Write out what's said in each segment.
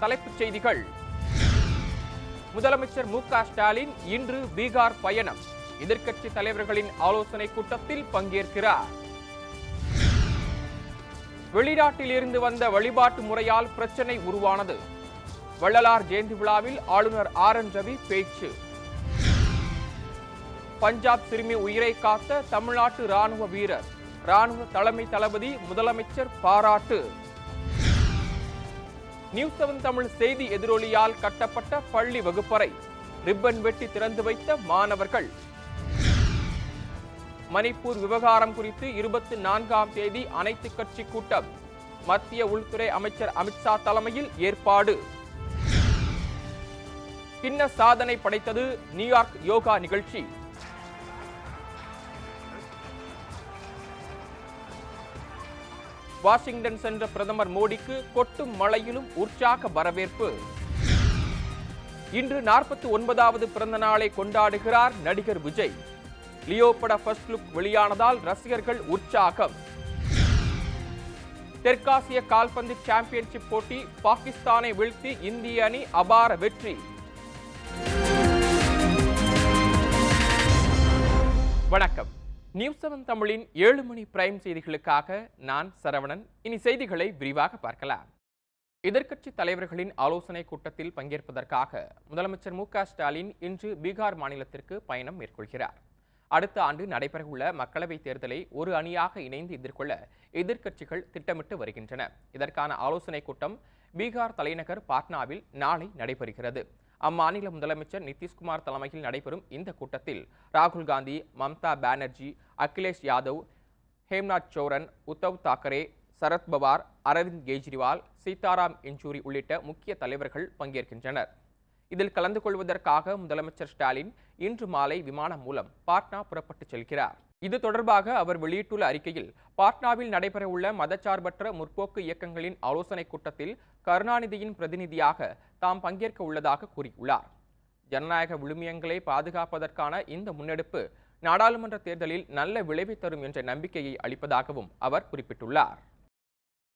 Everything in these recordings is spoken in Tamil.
தலைப்புச் செய்திகள். முதலமைச்சர் மு.க. ஸ்டாலின் இன்று பீகார் பயணம். எதிர்க்கட்சி தலைவர்களின் ஆலோசனை கூட்டத்தில் பங்கேற்கிறார். வெளிநாட்டில் இருந்து வந்த வழிபாட்டு முறையால் பிரச்சனை உருவானது. வள்ளலார் ஜெயந்தி விழாவில் ஆளுநர் ஆர்.என். ரவி பேச்சு. பஞ்சாப் சிறுமி உயிரை காத்த தமிழ்நாட்டு ராணுவ வீரர். ராணுவ தலைமை தளபதி முதலமைச்சர் பாராட்டு. நியூஸ் 7 தமிழ் செய்தி எதிரொலியால் கட்டப்பட்ட பள்ளி வகுப்பறை. ரிப்பன் வெட்டி திறந்து வைத்த மாணவர்கள். மணிப்பூர் விவகாரம் குறித்து 24ஆம் தேதி அனைத்து கட்சி கூட்டம். மத்திய உள்துறை அமைச்சர் அமித்ஷா தலைமையில் ஏற்பாடு. கின்ன சாதனை படைத்தது நியூயார்க் யோகா நிகழ்ச்சி. வாஷிங்டன் சென்ற பிரதமர் மோடிக்கு கொட்டும் மழையிலும் உற்சாக வரவேற்பு. இன்று 49வது பிறந்த நாளை கொண்டாடுகிறார் நடிகர் விஜய். லியோ பட ஃபர்ஸ்ட் லுக் வெளியானதால் ரசிகர்கள் உற்சாகம். தெற்காசிய கால்பந்து சாம்பியன்ஷிப் போட்டி. பாகிஸ்தானை வீழ்த்தி இந்திய அணி அபார வெற்றி. வணக்கம். நியூஸ் 7 தமிழின் 7 மணி பிரைம் செய்திகளுக்காக நான் சரவணன். இனி செய்திகளை விரிவாக பார்க்கலாம். எதிர்க்கட்சி தலைவர்களின் ஆலோசனை கூட்டத்தில் பங்கேற்பதற்காக முதலமைச்சர் மு.க. ஸ்டாலின் இன்று பீகார் மாநிலத்திற்கு பயணம் மேற்கொள்கிறார். அடுத்த ஆண்டு நடைபெறவுள்ள மக்களவைத் தேர்தலை ஒரு அணியாக இணைந்து எதிர்கொள்ள எதிர்க்கட்சிகள் திட்டமிட்டு வருகின்றன. இதற்கான ஆலோசனை கூட்டம் பீகார் தலைநகர் பாட்னாவில் நாளை நடைபெறுகிறது. அம்மாநில முதலமைச்சர் நிதிஷ்குமார் தலைமையில் நடைபெறும் இந்த கூட்டத்தில் ராகுல் காந்தி, மம்தா பானர்ஜி, அகிலேஷ் யாதவ், ஹேம்நாத் சோரன், உத்தவ் தாக்கரே, சரத்பவார், அரவிந்த் கெஜ்ரிவால், சீதாராம் யெச்சூரி உள்ளிட்ட முக்கிய தலைவர்கள் பங்கேற்கின்றனர். இதில் கலந்து கொள்வதற்காக முதலமைச்சர் ஸ்டாலின் இன்று மாலை விமானம் மூலம் பாட்னா புறப்பட்டு செல்கிறார். இது தொடர்பாக அவர் வெளியிட்டுள்ள அறிக்கையில், பாட்னாவில் நடைபெறவுள்ள மதச்சார்பற்ற முற்போக்கு இயக்கங்களின் ஆலோசனை கூட்டத்தில் கருணாநிதியின் பிரதிநிதியாக தாம் பங்கேற்க உள்ளதாக கூறியுள்ளார். ஜனநாயக விழுமியங்களை பாதுகாப்பதற்கான இந்த முன்னெடுப்பு நாடாளுமன்ற தேர்தலில் நல்ல விளைவை தரும் என்ற நம்பிக்கையை அளிப்பதாகவும் அவர் குறிப்பிட்டுள்ளார்.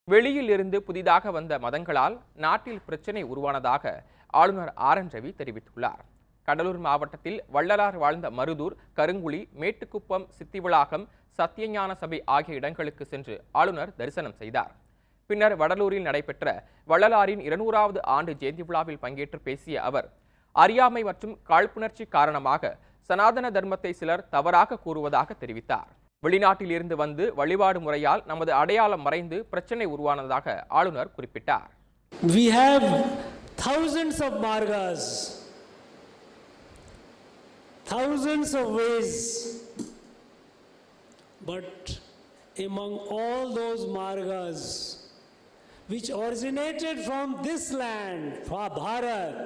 வெளியில் இருந்து புதிதாக வந்த மதங்களால் நாட்டில் பிரச்சினை உருவானதாக ஆளுநர் ஆர்.என். ரவி தெரிவித்துள்ளார். கடலூர் மாவட்டத்தில் வள்ளலார் வாழ்ந்த மருதூர், கருங்குழி, மேட்டுக்குப்பம், சித்திவிளாகம், சத்தியஞான சபை ஆகிய இடங்களுக்கு சென்று ஆளுநர் தரிசனம் செய்தார். பின்னர் வடலூரில் நடைபெற்ற வள்ளலாரின் 200வது ஆண்டு ஜெயந்தி விழாவில் பங்கேற்று பேசிய அவர், அறியாமை மற்றும் காழ்ப்புணர்ச்சி காரணமாக சனாதன தர்மத்தை சிலர் தவறாக கூறுவதாக தெரிவித்தார். வெளிநாட்டில் இருந்து வந்து வழிபாடு முறையால் நமது அடையாளம் மறைந்து பிரச்சனை உருவானதாக ஆளுநர் குறிப்பிட்டார். We have thousands of margas, thousands of ways, but among all those margas which originated from this land, for Bharat,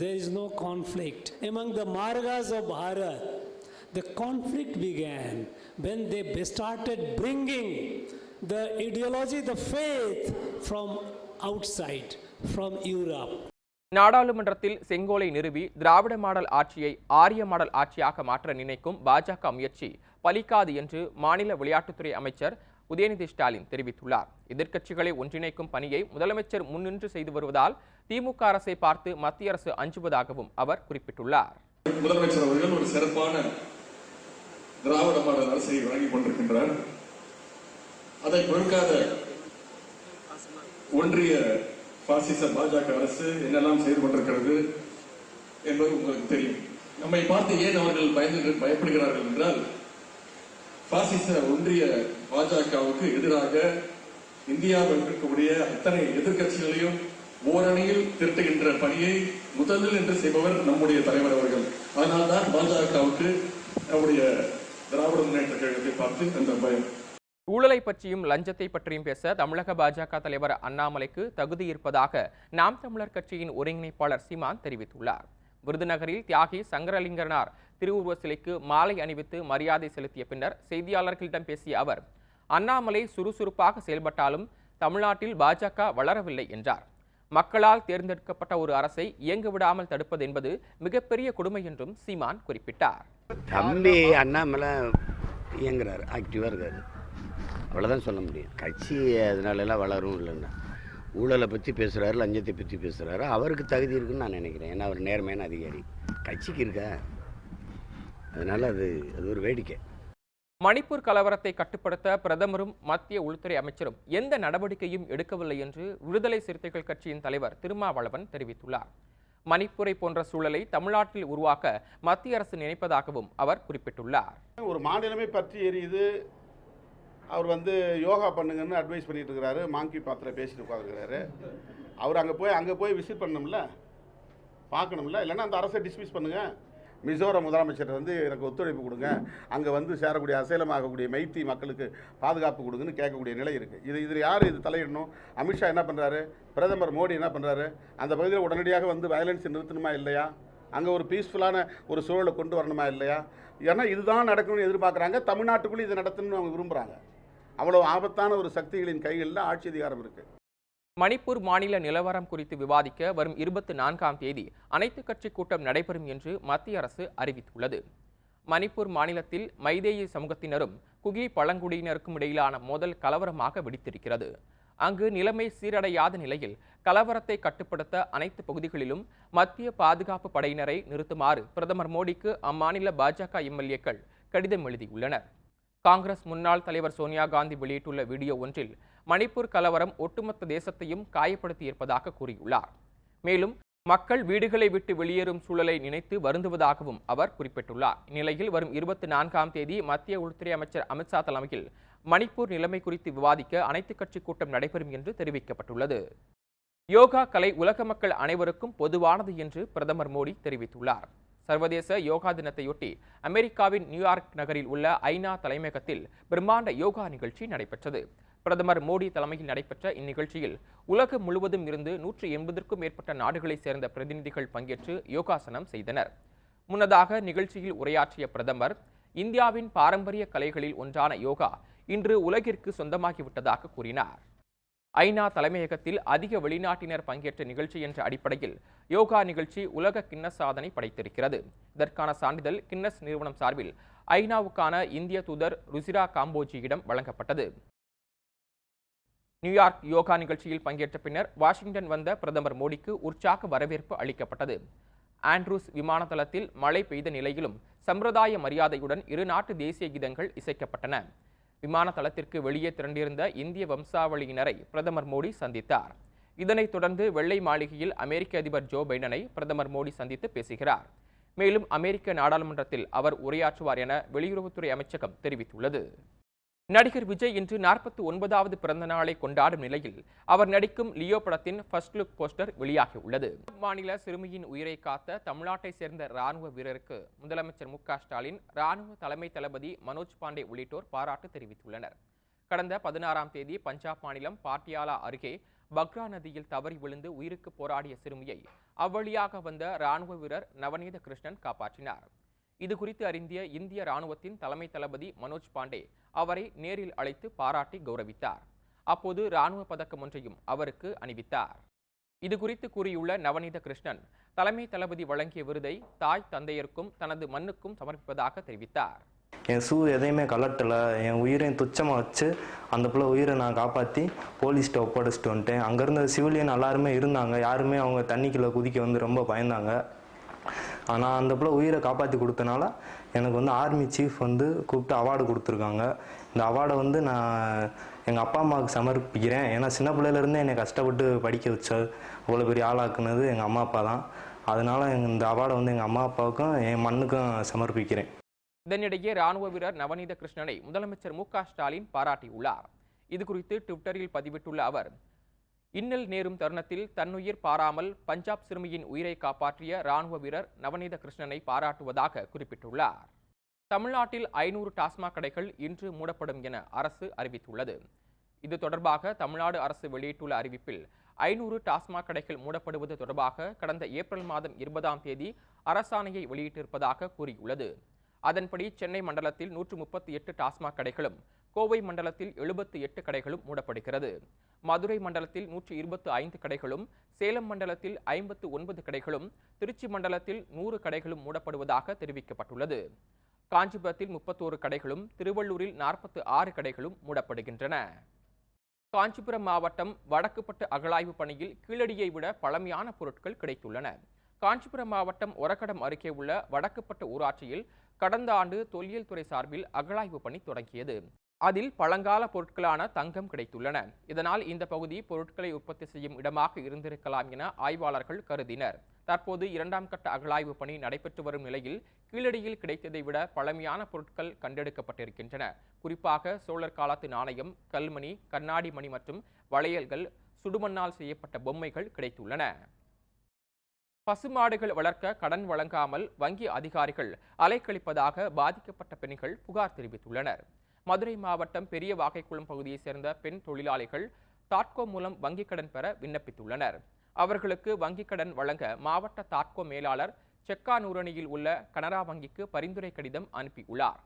there is no conflict. Among the margas of Bharat, the conflict began when they started bringing the ideology, the faith from outside, from Europe. நாடாளுமன்றத்தில் செங்கோலை நிறுவி திராவிட மாடல் ஆட்சியை ஆரிய மாடல் ஆட்சியாக மாற்ற நினைக்கும் பாஜக முயற்சி பலிக்காது என்று மாநில விளையாட்டுத்துறை அமைச்சர் உதயநிதி ஸ்டாலின் தெரிவித்துள்ளார். எதிர்க்கட்சிகளை ஒன்றிணைக்கும் பணியை முதலமைச்சர் முன்னின்று செய்து வருவதால் திமுக அரசை பார்த்து மத்திய அரசு அஞ்சுவதாகவும் அவர் குறிப்பிட்டுள்ளார். முதலமைச்சர் அவர்கள் ஒரு சிறப்பான திராவிட மாடல் அரசை வழங்கிக் கொண்டிருக்கின்றார். அதை பொறுக்காத ஒன்றிய பாசிச பாஜக அரசு என்னெல்லாம் செய்து கொண்டிருக்கிறது என்பது உங்களுக்கு தெரியும். நம்மை பார்த்து ஏன் அவர்கள் பயப்படுகிறார்கள் என்றால், பாசிச ஒன்றிய பாஜகவுக்கு எதிராக இந்தியாவில் இருக்கக்கூடிய அத்தனை எதிர்கட்சிகளையும் ஓரணியில் திரட்டுகின்ற பணியை முதலில் என்று செய்பவர் நம்முடைய தலைவர் அவர்கள். அதனால்தான் பாஜகவுக்கு நம்முடைய திராவிட முன்னேற்ற கழகத்தை பார்த்து அந்த பயம். ஊழலை பற்றியும் லஞ்சத்தை பற்றியும் பேச தமிழக பாஜக தலைவர் அண்ணாமலைக்கு தகுதி இருப்பதாக நாம் தமிழர் கட்சியின் ஒருங்கிணைப்பாளர் சீமான் தெரிவித்துள்ளார். விருதுநகரில் தியாகி சங்கரலிங்கனார் திருவுருவ சிலைக்கு மாலை அணிவித்து மரியாதை செலுத்திய பின்னர் செய்தியாளர்களிடம் பேசிய அவர், அண்ணாமலை சுறுசுறுப்பாக செயல்பட்டாலும் தமிழ்நாட்டில் பாஜக வளரவில்லை என்றார். மக்களால் தேர்ந்தெடுக்கப்பட்ட ஒரு அரசை இயங்க விடாமல் தடுப்பது என்பது மிகப்பெரிய கொடுமை என்றும் சீமான் குறிப்பிட்டார். தம்பி அண்ணாமலை இயங்குறாரு, ஆக்டிவாக இருக்காரு, அவ்வளோதான் சொல்ல முடியும். கட்சி அதனால எல்லாம் வளரும் இல்லைன்னா ஊழலை பற்றி பேசுகிறாரு, லஞ்சத்தை பற்றி பேசுகிறாரு. அவருக்கு தகுதி இருக்குன்னு நான் நினைக்கிறேன். ஏன்னா அவர் நேர்மையான அதிகாரி, கட்சிக்கு இருக்கா. அதனால் அது ஒரு வேடிக்கை. மணிப்பூர் கலவரத்தை கட்டுப்படுத்த பிரதமரும் மத்திய உள்துறை அமைச்சரும் எந்த நடவடிக்கையும் எடுக்கவில்லை என்று விடுதலை சிறுத்தைகள் கட்சியின் தலைவர் திருமாவளவன் தெரிவித்துள்ளார். மணிப்பூரை போன்ற சூழலை தமிழ்நாட்டில் உருவாக்க மத்திய அரசு நினைப்பதாகவும் அவர் குறிப்பிட்டுள்ளார். ஒரு மாநிலமே பற்றி எரியுது. அவர் யோகா பண்ணுங்கன்னு அட்வைஸ் பண்ணிட்டு இருக்கிறாரு. மாங்கி பாத்தில் பேசிட்டு உட்காந்துருக்கிறாரு. அவர் அங்கே போய் விசிட் பண்ணணும்ல, பார்க்கணும்ல. இல்லைன்னா அந்த அரசை டிஸ்மிஸ் பண்ணுங்க. மிசோரம் முதலமைச்சர் எனக்கு ஒத்துழைப்பு கொடுங்க, அங்கே சேரக்கூடிய அசைலமாகக்கூடிய மைத்தி மக்களுக்கு பாதுகாப்பு கொடுங்கன்னு கேட்கக்கூடிய நிலை இருக்குது. இதில் யார் தலையிடணும்? அமித்ஷா என்ன பண்ணுறாரு? பிரதமர் மோடி என்ன பண்ணுறாரு? அந்த பகுதியில் உடனடியாக வயலன்ஸ் நிறுத்தணுமா இல்லையா? அங்கே ஒரு பீஸ்ஃபுல்லான ஒரு சூழலை கொண்டு வரணுமா இல்லையா? ஏன்னா இதுதான் நடக்கணும்னு எதிர்பார்க்குறாங்க. தமிழ்நாட்டுக்குள்ளே இது நடத்தணும்னு அவங்க விரும்புகிறாங்க. அவ்வளோ ஆபத்தான ஒரு சக்திகளின் கைகளில் ஆட்சி அதிகாரம் இருக்குது. மணிப்பூர் மாநில நிலவரம் குறித்து விவாதிக்க வரும் 24ஆம் தேதி அனைத்து கட்சி கூட்டம் நடைபெறும் என்று மத்திய அரசு அறிவித்துள்ளது. மணிப்பூர் மாநிலத்தில் மைதேயி சமூகத்தினரும் குகி பழங்குடியினருக்கும் இடையிலான மோதல் கலவரமாக வெடித்திருக்கிறது. அங்கு நிலைமை சீரடையாத நிலையில் கலவரத்தை கட்டுப்படுத்த அனைத்து பகுதிகளிலும் மத்திய பாதுகாப்பு படையினரை நிறுத்துமாறு பிரதமர் மோடிக்கு அம்மாநில பாஜக எம்எல்ஏக்கள் கடிதம் எழுதியுள்ளனர். காங்கிரஸ் முன்னாள் தலைவர் சோனியா காந்தி வெளியிட்டுள்ள வீடியோ ஒன்றில் மணிப்பூர் கலவரம் ஒட்டுமொத்த தேசத்தையும் காயப்படுத்தியிருப்பதாக கூறியுள்ளார். மேலும் மக்கள் வீடுகளை விட்டு வெளியேறும் சூழலை நினைத்து வருந்துவதாகவும் அவர் குறிப்பிட்டுள்ளார். இந்நிலையில் வரும் 24ஆம் தேதி மத்திய உள்துறை அமைச்சர் அமித்ஷா தலைமையில் மணிப்பூர் நிலைமை குறித்து விவாதிக்க அனைத்து கட்சி கூட்டம் நடைபெறும் என்று தெரிவிக்கப்பட்டுள்ளது. யோகா கலை உலக மக்கள் அனைவருக்கும் பொதுவானது என்று பிரதமர் மோடி தெரிவித்துள்ளார். சர்வதேச யோகா தினத்தையொட்டி அமெரிக்காவின் நியூயார்க் நகரில் உள்ள ஐநா தலைமையகத்தில் பிரம்மாண்ட யோகா நிகழ்ச்சி நடைபெற்றது. பிரதமர் மோடி தலைமையில் நடைபெற்ற இந்நிகழ்ச்சியில் உலகம் முழுவதும் இருந்து 180க்கும் மேற்பட்ட நாடுகளைச் சேர்ந்த பிரதிநிதிகள் பங்கேற்று யோகாசனம் செய்தனர். முன்னதாக நிகழ்ச்சியில் உரையாற்றிய பிரதமர், இந்தியாவின் பாரம்பரிய கலைகளில் ஒன்றான யோகா இன்று உலகிற்கு சொந்தமாகிவிட்டதாக கூறினார். ஐநா தலைமையகத்தில் அதிக வெளிநாட்டினர் பங்கேற்ற நிகழ்ச்சி என்ற அடிப்படையில் யோகா நிகழ்ச்சி உலக கின்னஸ் சாதனை படைத்திருக்கிறது. இதற்கான சான்றிதழ் கின்னஸ் நிறுவனம் சார்பில் ஐநாவுக்கான இந்திய தூதர் ருசிரா காம்போஜியிடம் வழங்கப்பட்டது. நியூயார்க் யோகா நிகழ்ச்சியில் பங்கேற்ற பின்னர் வாஷிங்டன் வந்த பிரதமர் மோடிக்கு உற்சாக வரவேற்பு அளிக்கப்பட்டது. ஆண்ட்ரூஸ் விமான தளத்தில் மழை பெய்த நிலையிலும் சம்பிரதாய மரியாதையுடன் இரு நாட்டு தேசிய கீதங்கள் இசைக்கப்பட்டன. விமான தளத்திற்கு வெளியே திரண்டிருந்த இந்திய வம்சாவளியினரை பிரதமர் மோடி சந்தித்தார். இதனைத் தொடர்ந்து வெள்ளை மாளிகையில் அமெரிக்க அதிபர் ஜோ பைடனை பிரதமர் மோடி சந்தித்து பேசுகிறார். மேலும் அமெரிக்க நாடாளுமன்றத்தில் அவர் உரையாற்றுவார் என வெளியுறவுத்துறை அமைச்சகம் தெரிவித்துள்ளது. நடிகர் விஜய் இன்று 49வது பிறந்த நாளை கொண்டாடும் நிலையில் அவர் நடிக்கும் லியோ படத்தின் ஃபர்ஸ்ட் லுக் போஸ்டர் வெளியாகியுள்ளது. மாநில சிறுமியின் உயிரை காத்த தமிழ்நாட்டை சேர்ந்த ராணுவ வீரருக்கு முதலமைச்சர் மு.க.ஸ்டாலின், ராணுவ தலைமை தளபதி மனோஜ் பாண்டே உள்ளிட்டோர் பாராட்டு தெரிவித்துள்ளனர். கடந்த 16ஆம் தேதி பஞ்சாப் மாநிலம் பாட்டியாலா அருகே பக்ரா நதியில் தவறி விழுந்து உயிருக்கு போராடிய சிறுமியை அவ்வழியாக வந்த ராணுவ வீரர் நவநீத கிருஷ்ணன் காப்பாற்றினார். இது குறித்து அறிந்திய இந்திய ராணுவத்தின் தலைமை தளபதி மனோஜ் பாண்டே அவரை நேரில் அழைத்து பாராட்டி கௌரவித்தார். அப்போது ராணுவ பதக்கம் ஒன்றையும் அவருக்கு அணிவித்தார். இது குறித்து கூறியுள்ள நவநீத கிருஷ்ணன், தலைமை தளபதி வழங்கிய விருதை தாய் தந்தையருக்கும் தனது மண்ணுக்கும் சமர்ப்பிப்பதாக தெரிவித்தார். என் எதையுமே கலட்டலை, என் உயிரையும் துச்சமாக வச்சு அந்த பிள்ளை உயிரை நான் காப்பாற்றி போலீஸ்கிட்ட ஒப்படைச்சிட்டு வந்துட்டேன். அங்கேருந்த சிவிலியன் எல்லாருமே இருந்தாங்க, யாருமே அவங்க தண்ணிக்குள்ளே குதிக்க ரொம்ப பயந்தாங்க. ஆனால் அந்த பிள்ளை உயிரை காப்பாற்றி கொடுத்தனால எனக்கு ஆர்மி சீஃப் கூப்பிட்டு அவார்டு கொடுத்துருக்காங்க. இந்த அவார்டை நான் எங்கள் அப்பா அம்மாவுக்கு சமர்ப்பிக்கிறேன். ஏன்னா சின்ன பிள்ளையிலேருந்தே என்னை கஷ்டப்பட்டு படிக்க வச்சது, அவ்வளோ பெரிய ஆளாக்குனது எங்கள் அம்மா அப்பா தான். அதனால் இந்த அவார்டை எங்கள் அம்மா அப்பாவுக்கும் என் மண்ணுக்கும் சமர்ப்பிக்கிறேன். இதனிடையே ராணுவ வீரர் நவநீத கிருஷ்ணனை முதலமைச்சர் மு.க.ஸ்டாலின் பாராட்டியுள்ளார். இது குறித்து ட்விட்டரில் பதிவிட்டுள்ள அவர், இன்னல் நேரும் தருணத்தில் தன்னுயிர் பாராமல் பஞ்சாப் சிறுமியின் உயிரை காப்பாற்றிய ராணுவ வீரர் நவநீத கிருஷ்ணனை பாராட்டுவதாக குறிப்பிட்டுள்ளார். தமிழ்நாட்டில் 500 டாஸ்மாக் கடைகள் இன்று மூடப்படும் என அரசு அறிவித்துள்ளது. இது தொடர்பாக தமிழ்நாடு அரசு வெளியிட்டுள்ள அறிவிப்பில் 500 டாஸ்மாக் கடைகள் மூடப்படுவது தொடர்பாக கடந்த ஏப்ரல் மாதம் 20ஆம் தேதி அரசாணையை வெளியிட்டிருப்பதாக கூறியுள்ளது. அதன்படி சென்னை மண்டலத்தில் 138 டாஸ்மாக் கடைகளும், கோவை மண்டலத்தில் 78 கடைகளும் மூடப்படுகிறது. மதுரை மண்டலத்தில் 125 கடைகளும், சேலம் மண்டலத்தில் 59 கடைகளும், திருச்சி மண்டலத்தில் 100 கடைகளும் மூடப்படுவதாக தெரிவிக்கப்பட்டுள்ளது. காஞ்சிபுரத்தில் 31 கடைகளும், திருவள்ளூரில் 46 கடைகளும் மூடப்படுகின்றன. காஞ்சிபுரம் மாவட்டம் வடக்குப்பட்டு அகழாய்வு பணியில் கீழடியை விட பழமையான பொருட்கள் கிடைத்துள்ளன. காஞ்சிபுரம் மாவட்டம் ஒரகடம் அருகே உள்ள வடக்குப்பட்டு ஊராட்சியில் கடந்த ஆண்டு தொல்லியல் துறை சார்பில் அகழாய்வு பணி தொடங்கியது. அதில் பழங்கால பொருட்களான தங்கம் கிடைத்துள்ளன. இதனால் இந்த பகுதி பொருட்களை உற்பத்தி செய்யும் இடமாக இருந்திருக்கலாம் என ஆய்வாளர்கள் கருதினர். தற்போது 2ஆம் கட்ட அகழாய்வு பணி நடைபெற்று வரும் நிலையில் கீழடியில் கிடைத்ததை விட பழமையான பொருட்கள் கண்டெடுக்கப்பட்டிருக்கின்றன. குறிப்பாக சோழர் காலத்து நாணயம், கல்மணி, கண்ணாடி மணி மற்றும் வளையல்கள், சுடுமண்ணால் செய்யப்பட்ட பொம்மைகள் கிடைத்துள்ளன. பசுமாடுகள் வளர்க்க கடன் வழங்காமல் வங்கி அதிகாரிகள் அலைக்கழிப்பதாக பாதிக்கப்பட்ட பெண்கள் புகார் தெரிவித்துள்ளனர். மதுரை மாவட்டம் பெரிய வாகைக்குளம் பகுதியைச் சேர்ந்த பெண் தொழிலாளிகள் தாட்கோ மூலம் வங்கிக் கடன் பெற விண்ணப்பித்துள்ளனர். அவர்களுக்கு வங்கிக் கடன் வழங்க மாவட்ட தாட்கோ மேலாளர் செக்கானூரணியில் உள்ள கனரா வங்கிக்கு பரிந்துரை கடிதம் அனுப்பியுள்ளார்.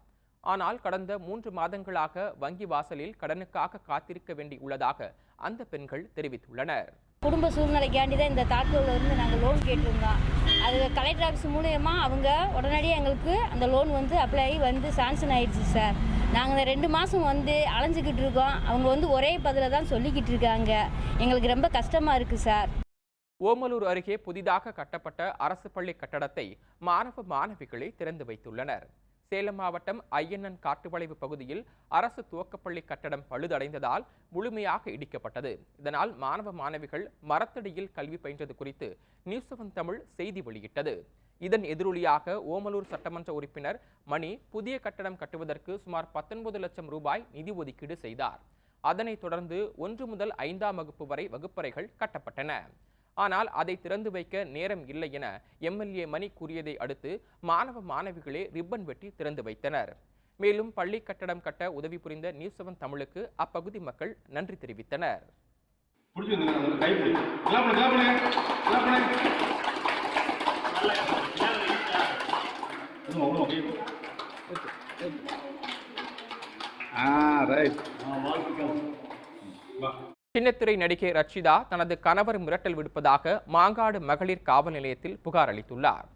ஆனால் கடந்த 3 மாதங்களாக வங்கி வாசலில் கடனுக்காக காத்திருக்க வேண்டியுள்ளதாக அந்த பெண்கள் தெரிவித்துள்ளனர். குடும்ப சூழ்நிலைக்காண்டி தான் இந்த தாட்கோவில் இருந்து நாங்கள் லோன் கேட்டிருந்தோம். அது கலெக்டர் ஆஃபீஸ் மூலயமா அவங்க உடனடியாக எங்களுக்கு அந்த லோன் அப்ளை சாங்ஷன் ஆயிடுச்சு சார். நாங்கள் 2 மாதம் அலைஞ்சிக்கிட்டு இருக்கோம். அவங்க ஒரே பதில தான் சொல்லிக்கிட்டு இருக்காங்க. எங்களுக்கு ரொம்ப கஷ்டமாக இருக்குது சார். ஓமலூர் அருகே புதிதாக கட்டப்பட்ட அரசு பள்ளி கட்டடத்தை மாணவ மாணவிகளை திறந்து வைத்துள்ளனர். சேலம் மாவட்டம் ஐயன்னன் காட்டுவளைவு பகுதியில் அரசு துவக்கப்பள்ளி கட்டடம் பழுதடைந்ததால் முழுமையாக இடிக்கப்பட்டது. இதனால் மாணவ மாணவிகள் மரத்தடியில் கல்வி பயின்றது குறித்து நியூஸ் 7 தமிழ் செய்தி வெளியிட்டது. இதன் எதிரொலியாக ஓமலூர் சட்டமன்ற உறுப்பினர் மணி புதிய கட்டடம் கட்டுவதற்கு சுமார் 19 லட்சம் ரூபாய் நிதி ஒதுக்கீடு செய்தார். அதனைத் தொடர்ந்து 1 முதல் 5ஆம் வகுப்பு வரை வகுப்பறைகள் கட்டப்பட்டன. ஆனால் அதை திறந்து வைக்க நேரம் இல்லை என எம்எல்ஏ மணி கூறியதை அடுத்து மாணவ மாணவிகளே ரிப்பன் வெட்டி திறந்து வைத்தனர். மேலும் பள்ளி கட்டடம் கட்ட உதவி புரிந்த நியூஸ் 7 தமிழுக்கு அப்பகுதி மக்கள் நன்றி தெரிவித்தனர். சின்னத்திரை நடிகை ரட்சிதா தனது கணவர் மிரட்டல் விடுப்பதாக மாங்காடு மகளிர் காவல் நிலையத்தில் புகார் அளித்துள்ளார்.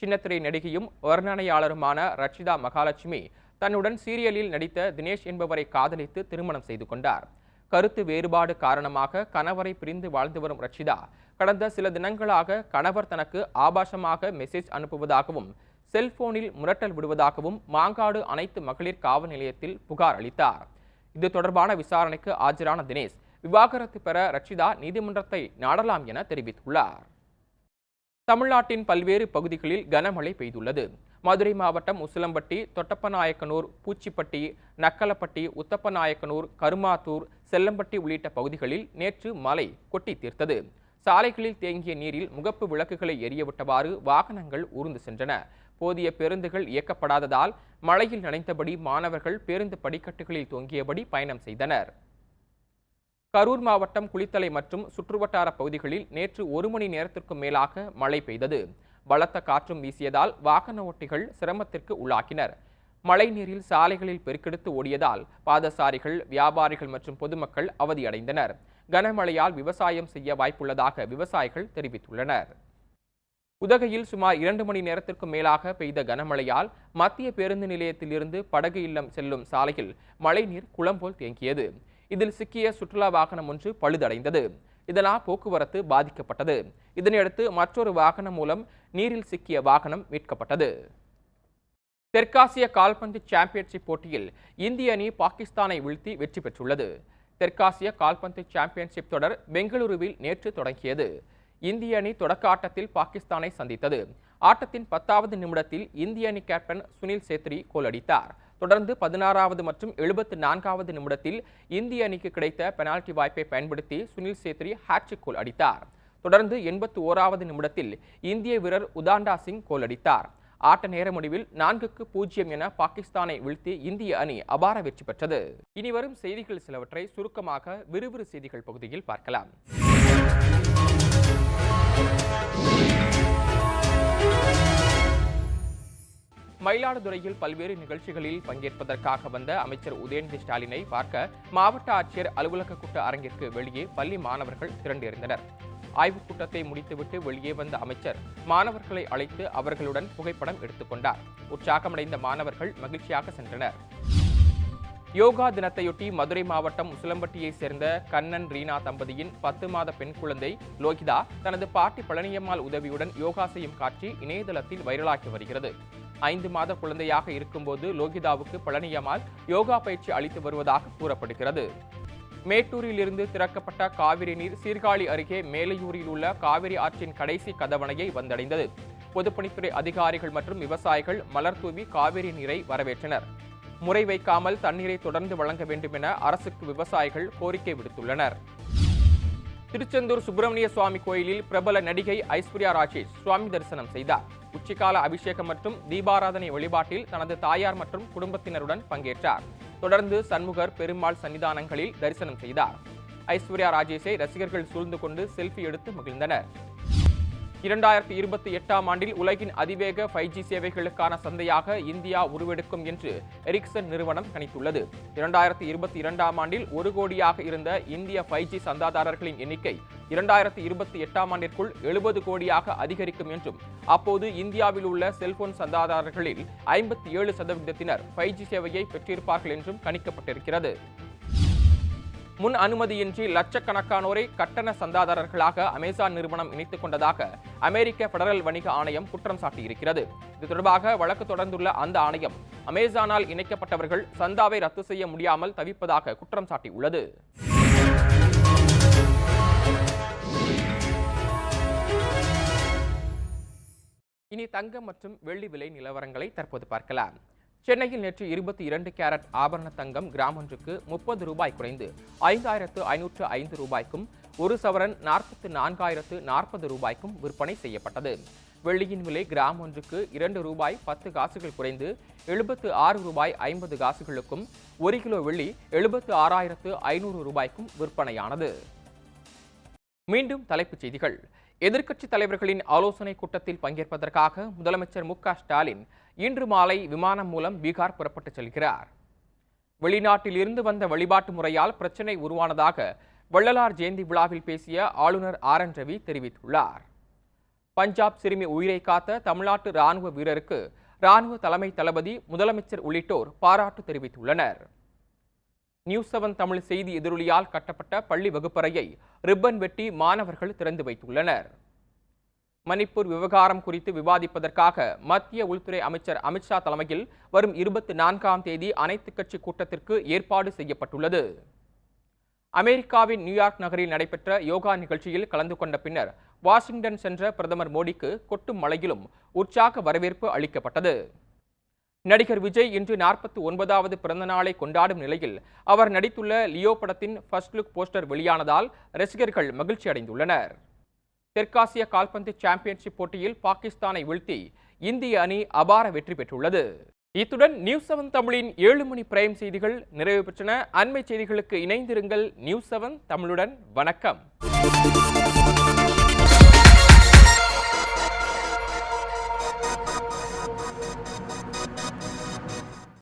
சின்னத்திரை நடிகையும் வர்ணனையாளருமான ரட்சிதா மகாலட்சுமி தன்னுடன் சீரியலில் நடித்த தினேஷ் என்பவரை காதலித்து திருமணம் செய்து கொண்டார். கருத்து வேறுபாடு காரணமாக கணவரை பிரிந்து வாழ்ந்து வரும் ரட்சிதா கடந்த சில தினங்களாக கணவர் தனக்கு ஆபாசமாக மெசேஜ் அனுப்புவதாகவும் செல்போனில் மிரட்டல் விடுவதாகவும் மாங்காடு அனைத்து மகளிர் காவல் நிலையத்தில் புகார் அளித்தார். இது தொடர்பான விசாரணைக்கு ஆஜரான தினேஷ் விவாகரத்து பெற ரட்சிதா நீதிமன்றத்தை நாடலாம் என தெரிவித்துள்ளார். தமிழ்நாட்டின் பல்வேறு பகுதிகளில் கனமழை பெய்துள்ளது. மதுரை மாவட்டம் உசிலம்பட்டி, தொட்டப்பநாயக்கனூர், பூச்சிப்பட்டி, நக்கலப்பட்டி, உத்தப்பநாயக்கனூர், கருமாத்தூர், செல்லம்பட்டி உள்ளிட்ட பகுதிகளில் நேற்று மழை கொட்டி தீர்த்தது. சாலைகளில் தேங்கிய நீரில் முகப்பு விளக்குகளை எரியவிட்டவாறு வாகனங்கள் ஊர்ந்து சென்றன. போதிய பேருந்துகள் இயக்கப்படாததால் மழையில் நனைந்தபடி மாணவர்கள் பேருந்து படிக்கட்டுகளில் தொங்கியபடி பயணம் செய்தனர். கரூர் மாவட்டம் குளித்தலை மற்றும் சுற்றுவட்டார பகுதிகளில் நேற்று 1 மணி நேரத்திற்கும் மேலாக மழை பெய்தது. பலத்த காற்றும் வீசியதால் வாகன ஓட்டிகள் சிரமத்திற்கு உள்ளாக்கினர். மழை நீரில் சாலைகளில் பெருக்கெடுத்து ஓடியதால் பாதசாரிகள், வியாபாரிகள் மற்றும் பொதுமக்கள் அவதியடைந்தனர். கனமழையால் விவசாயம் செய்ய வாய்ப்புள்ளதாக விவசாயிகள் தெரிவித்துள்ளனர். உதகையில் சுமார் 2 மணி நேரத்திற்கும் மேலாக பெய்த கனமழையால் மத்திய பேருந்து நிலையத்திலிருந்து படகு இல்லம் செல்லும் சாலையில் மழைநீர் குளம் போல் தேங்கியது. இதில் சிக்கிய சுற்றுலா வாகனம் ஒன்று பழுதடைந்தது. இதனால் போக்குவரத்து பாதிக்கப்பட்டது. இதனையடுத்து மற்றொரு வாகனம் மூலம் நீரில் சிக்கிய வாகனம் மீட்கப்பட்டது. தெற்காசிய கால்பந்து சாம்பியன்ஷிப் போட்டியில் இந்திய அணி பாகிஸ்தானை வீழ்த்தி வெற்றி பெற்றுள்ளது. தெற்காசிய கால்பந்து சாம்பியன்ஷிப் தொடர் பெங்களூருவில் நேற்று தொடங்கியது. இந்திய அணி தொடக்க ஆட்டத்தில் பாகிஸ்தானை சந்தித்தது. ஆட்டத்தின் 10வது நிமிடத்தில் இந்திய அணி கேப்டன் சுனில் சேத்ரி கோல் அடித்தார். தொடர்ந்து 16வது மற்றும் 74வது நிமிடத்தில் இந்திய அணிக்கு கிடைத்த பெனால்டி வாய்ப்பை பயன்படுத்தி சுனில் சேத்ரி ஹாட்ரிக் கோல் அடித்தார். தொடர்ந்து 81வது நிமிடத்தில் இந்திய வீரர் உதாண்டா சிங் கோல் அடித்தார். ஆட்ட நேர முடிவில் 4-0 என பாகிஸ்தானை வீழ்த்தி இந்திய அணி அபார வெற்றி பெற்றது. இனிவரும் செய்திகள் சிலவற்றை சுருக்கமாக விறுவிறு செய்திகள் பகுதியில் பார்க்கலாம். மயிலாடுதுறையில் பல்வேறு நிகழ்ச்சிகளில் பங்கேற்பதற்காக வந்த அமைச்சர் உதயநிதி ஸ்டாலினை பார்க்க மாவட்ட ஆட்சியர் அலுவலக கூட்ட அரங்கிற்கு வெளியே பள்ளி மாணவர்கள் திரண்டிருந்தனர். ஆய்வுக் கூட்டத்தை முடித்துவிட்டு வெளியே வந்த அமைச்சர் மாணவர்களை அழைத்து அவர்களுடன் புகைப்படம் எடுத்துக்கொண்டார். உற்சாகமடைந்த மாணவர்கள் மகிழ்ச்சியாக சென்றனர். யோகா தினத்தையொட்டி மதுரை மாவட்டம் உசிலம்பட்டியைச் சேர்ந்த கண்ணன் ரீனா தம்பதியின் 10 மாத பெண் குழந்தை லோகிதா தனது பாட்டி பழனியம்மாள் உதவியுடன் யோகா செய்யும் காட்சி இணையதளத்தில் வைரலாகி வருகிறது. 5 மாத குழந்தையாக இருக்கும்போது லோகிதாவுக்கு பழனியம்மாள் யோகா பயிற்சி அளித்து வருவதாக கூறப்படுகிறது. மேட்டூரில் இருந்து திறக்கப்பட்ட காவிரி நீர் சீர்காழி அருகே மேலையூரில் உள்ள காவிரி ஆற்றின் கடைசி கதவணையை வந்தடைந்தது. பொதுப்பணித்துறை அதிகாரிகள் மற்றும் விவசாயிகள் மலர் தூவி காவிரி நீரை வரவேற்றனர். முறை வைக்காமல் தண்ணீரை தொடர்ந்து வழங்க வேண்டும் என அரசுக்கு விவசாயிகள் கோரிக்கை விடுத்துள்ளனர். திருச்செந்தூர் சுப்பிரமணிய சுவாமி கோயிலில் பிரபல நடிகை ஐஸ்வர்யா ராஜேஷ் சுவாமி தரிசனம் செய்தார். உச்சிக்கால அபிஷேகம் மற்றும் தீபாராதனை வழிபாட்டில் தனது தாயார் மற்றும் குடும்பத்தினருடன் பங்கேற்றார். தொடர்ந்து சண்முகர், பெருமாள் சன்னிதானங்களில் தரிசனம் செய்தார். ஐஸ்வர்யா ராஜேஷை ரசிகர்கள் சூழ்ந்து கொண்டு செல்ஃபி எடுத்து மகிழ்ந்தனர். 2028ஆம் ஆண்டில் உலகின் அதிவேக 5G சேவைகளுக்கான சந்தையாக இந்தியா உருவெடுக்கும் என்று எரிக்சன் நிறுவனம் கணித்துள்ளது. 2022ஆம் ஆண்டில் 1 கோடியாக இருந்த இந்திய 5G சந்தாதாரர்களின் எண்ணிக்கை 2028ஆம் ஆண்டிற்குள் 70 கோடியாக அதிகரிக்கும் என்றும், அப்போது இந்தியாவில் உள்ள செல்போன் சந்தாதாரர்களில் 57% 5G சேவையை பெற்றிருப்பார்கள் என்றும் கணிக்கப்பட்டிருக்கிறது. முன் அனுமதியின்றி லட்சக்கணக்கானோரை கட்டண சந்தாதாரர்களாக அமேசான் நிறுவனம் இணைத்துக் கொண்டதாக அமெரிக்க பெடரல் வணிக ஆணையம் குற்றம் சாட்டியிருக்கிறது. இது தொடர்பாக வழக்கு தொடர்ந்துள்ள அந்த ஆணையம் அமேசானால் இணைக்கப்பட்டவர்கள் சந்தாவை ரத்து செய்ய முடியாமல் தவிப்பதாக குற்றம் சாட்டியுள்ளது. இனி தங்கம் மற்றும் வெள்ளி விலை நிலவரங்களை தற்போது பார்க்கலாம். சென்னையில் நேற்று 22 கேரட் ஆபரண தங்கம் கிராம் ஒன்றுக்கு 30 ரூபாய் குறைந்து 5505 ரூபாய்க்கும், 1 சவரன் 44,040 ரூபாய்க்கும் விற்பனை செய்யப்பட்டது. வெள்ளியின் விலை கிராம் ஒன்றுக்கு 2 ரூபாய் 10 காசுகள் குறைந்து 76 ரூபாய் 50 காசுகளுக்கும், 1 கிலோ வெள்ளி 76,500 ரூபாய்க்கும் விற்பனையானது. மீண்டும் தலைப்புச் செய்திகள். எதிர்க்கட்சித் தலைவர்களின் ஆலோசனை கூட்டத்தில் பங்கேற்பதற்காக முதலமைச்சர் மு.க. ஸ்டாலின் இன்று மாலை விமானம் மூலம் பீகார் புறப்பட்டுச் செல்கிறார். வெளிநாட்டில் இருந்து வந்த வழிபாட்டு முறையால் பிரச்சினை உருவானதாக வள்ளலார் ஜெயந்தி விழாவில் பேசிய ஆளுநர் ஆர்.என். ரவி தெரிவித்துள்ளார். பஞ்சாப் சிறுமி உயிரை காத்த தமிழ்நாட்டு ராணுவ வீரருக்கு ராணுவ தலைமை தளபதி, முதலமைச்சர் உள்ளிட்டோர் பாராட்டு தெரிவித்துள்ளனர். நியூஸ் 7 தமிழ் செய்தி எதிரொலியால் கட்டப்பட்ட பள்ளி வகுப்பறையை ரிப்பன் வெட்டி மாணவர்கள் திறந்து வைத்துள்ளனர். மணிப்பூர் விவகாரம் குறித்து விவாதிப்பதற்காக மத்திய உள்துறை அமைச்சர் அமித்ஷா தலைமையில் வரும் 24ஆம் தேதி அனைத்துக் கட்சி கூட்டத்திற்கு ஏற்பாடு செய்யப்பட்டுள்ளது. அமெரிக்காவின் நியூயார்க் நகரில் நடைபெற்ற யோகா நிகழ்ச்சியில் கலந்து கொண்ட பின்னர் வாஷிங்டன் சென்ற பிரதமர் மோடிக்கு கொட்டும் மழையிலும் உற்சாக வரவேற்பு அளிக்கப்பட்டது. நடிகர் விஜய் இன்று 49வது பிறந்த நாளை கொண்டாடும் நிலையில் அவர் நடித்துள்ள லியோ படத்தின் ஃபர்ஸ்ட் லுக் போஸ்டர் வெளியானதால் ரசிகர்கள் மகிழ்ச்சி அடைந்துள்ளனர். தெற்காசிய கால்பந்து சாம்பியன்ஷிப் போட்டியில் பாகிஸ்தானை வீழ்த்தி இந்திய அணி அபார வெற்றி பெற்றுள்ளது. இத்துடன் நியூஸ் 7 தமிழின் 7 மணி பிரைம் செய்திகள் நிறைவு பெற்றன. அண்மை செய்திகளுக்கு இணைந்திருங்கள். நியூஸ் 7 தமிழுடன். வணக்கம்.